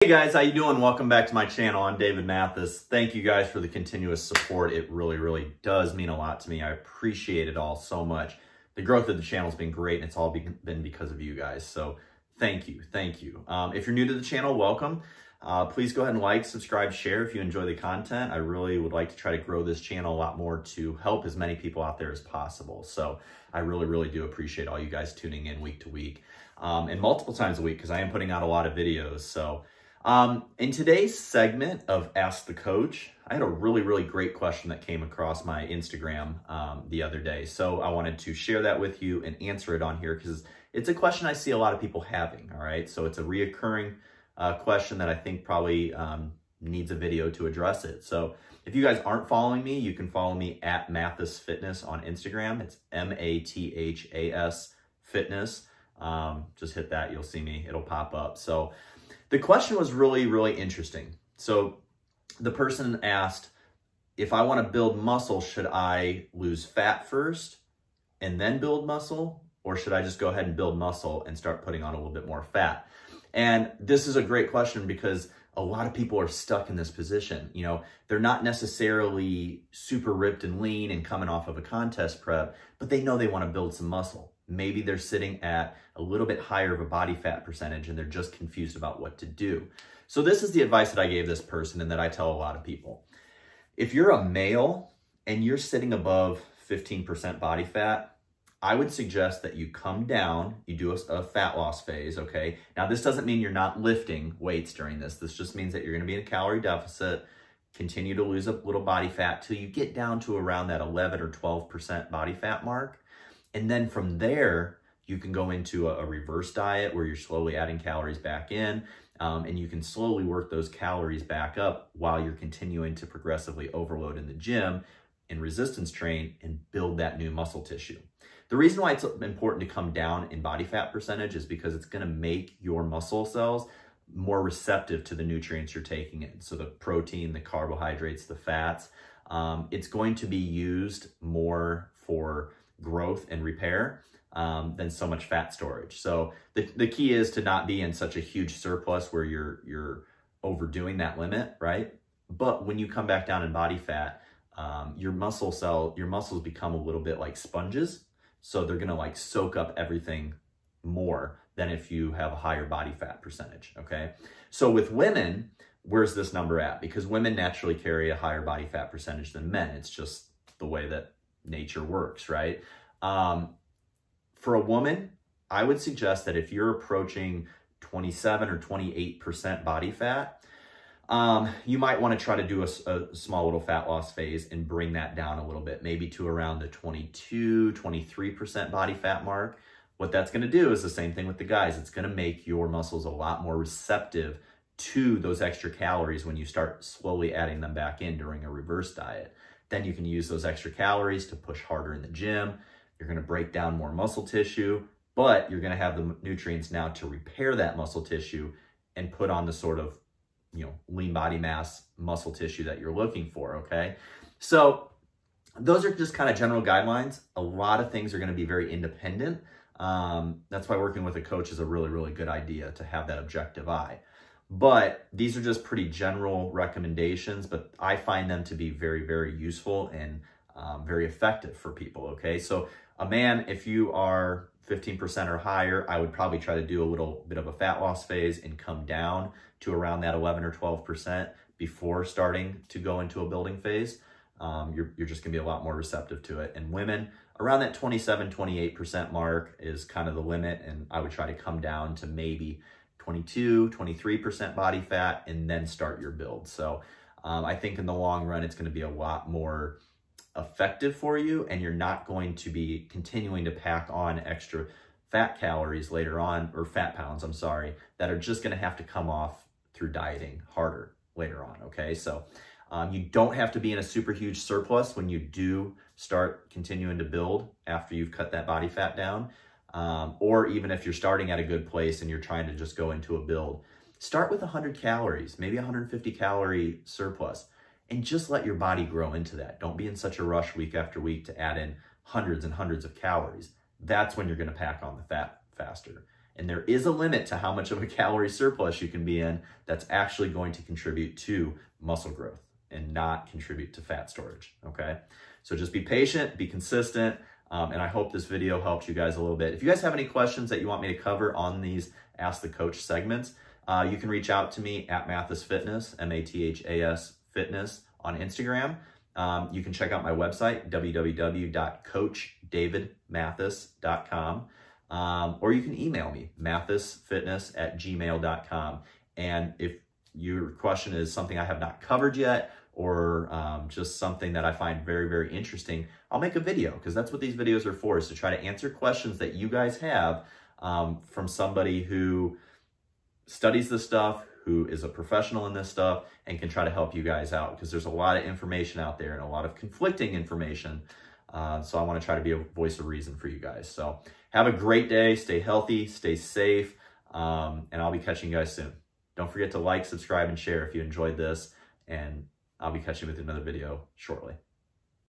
Hey guys, how you doing? Welcome back to my channel. I'm David Mathis. Thank you guys for the continuous support. It really does mean a lot to me. I appreciate it all so much. The growth of the channel has been great, and it's all been because of you guys. So thank you. If you're new to the channel, welcome. Please go ahead and like, subscribe, share if you enjoy the content. I really would like to try to grow this channel a lot more to help as many people out there as possible. So I really do appreciate all you guys tuning in week to week and multiple times a week, because I am putting out a lot of videos. So in today's segment of Ask the Coach, I had a really great question that came across my Instagram the other day. So I wanted to share that with you and answer it on here because it's a question I see a lot of people having, all right? So it's a reoccurring question that I think probably needs a video to address it. So if you guys aren't following me, you can follow me at mathasfitness on Instagram. It's MATHAS Fitness. Just hit that, you'll see me, it'll pop up. So the question was really interesting. So the person asked, if I want to build muscle, should I lose fat first and then build muscle? Or should I just go ahead and build muscle and start putting on a little bit more fat? And this is a great question because a lot of people are stuck in this position. You know, they're not necessarily super ripped and lean and coming off of a contest prep, but they know they want to build some muscle. Maybe they're sitting at a little bit higher of a body fat percentage and they're just confused about what to do. So this is the advice that I gave this person and that I tell a lot of people. If you're a male and you're sitting above 15% body fat, I would suggest that you come down, you do a fat loss phase, okay? Now this doesn't mean you're not lifting weights during this. This just means that you're gonna be in a calorie deficit, continue to lose a little body fat till you get down to around that 11 or 12% body fat mark. And then from there, you can go into a reverse diet where you're slowly adding calories back in, and you can slowly work those calories back up while you're continuing to progressively overload in the gym and resistance train and build that new muscle tissue. The reason why it's important to come down in body fat percentage is because it's going to make your muscle cells more receptive to the nutrients you're taking in. So the protein, the carbohydrates, the fats, it's going to be used more for growth and repair than so much fat storage. So the key is to not be in such a huge surplus where you're overdoing that limit, right? But when you come back down in body fat, your muscles become a little bit like sponges. So they're gonna like soak up everything more than if you have a higher body fat percentage, okay? So with women, where's this number at? Because women naturally carry a higher body fat percentage than men. It's just the way that nature works, right? For a woman, I would suggest that if you're approaching 27 or 28% body fat, you might want to try to do a small little fat loss phase and bring that down a little bit, maybe to around the 22, 23% body fat mark. What that's going to do is the same thing with the guys. It's going to make your muscles a lot more receptive to those extra calories when you start slowly adding them back in during a reverse diet. Then you can use those extra calories to push harder in the gym. You're going to break down more muscle tissue, but you're going to have the nutrients now to repair that muscle tissue and put on the sort of, you know, lean body mass muscle tissue that you're looking for, okay? So those are just kind of general guidelines. A lot of things are going to be very independent. That's why working with a coach is a really good idea, to have that objective eye. But these are just pretty general recommendations, but I find them to be very useful and very effective for people, okay? So a man, if you are 15% or higher, I would probably try to do a little bit of a fat loss phase and come down to around that 11 or 12% before starting to go into a building phase. You're just gonna be a lot more receptive to it. And women, around that 27, 28% mark is kind of the limit, and I would try to come down to maybe 22, 23% body fat and then start your build. So I think in the long run, it's gonna be a lot more effective for you, and you're not going to be continuing to pack on extra fat calories later on, or fat pounds, I'm sorry, that are just gonna have to come off through dieting harder later on, okay? So you don't have to be in a super huge surplus when you do start continuing to build after you've cut that body fat down. Or even if you're starting at a good place and you're trying to just go into a build, start with 100 calories, maybe 150 calorie surplus, and just let your body grow into that. Don't be in such a rush week after week to add in hundreds and hundreds of calories. That's when you're gonna pack on the fat faster. And there is a limit to how much of a calorie surplus you can be in that's actually going to contribute to muscle growth and not contribute to fat storage, okay? So just be patient, be consistent, and I hope this video helped you guys a little bit. If you guys have any questions that you want me to cover on these Ask the Coach segments, you can reach out to me at mathasfitness, M-A-T-H-A-S fitness on Instagram. You can check out my website, www.coachdavidmathis.com, or you can email me, mathasfitness@gmail.com. And if your question is something I have not covered yet, or just something that I find very, very interesting, I'll make a video, because that's what these videos are for, is to try to answer questions that you guys have from somebody who studies this stuff, who is a professional in this stuff, and can try to help you guys out, because there's a lot of information out there and a lot of conflicting information. So I want to try to be a voice of reason for you guys. So have a great day, stay healthy, stay safe, and I'll be catching you guys soon. Don't forget to like, subscribe, and share if you enjoyed this, and I'll be catching you with another video shortly.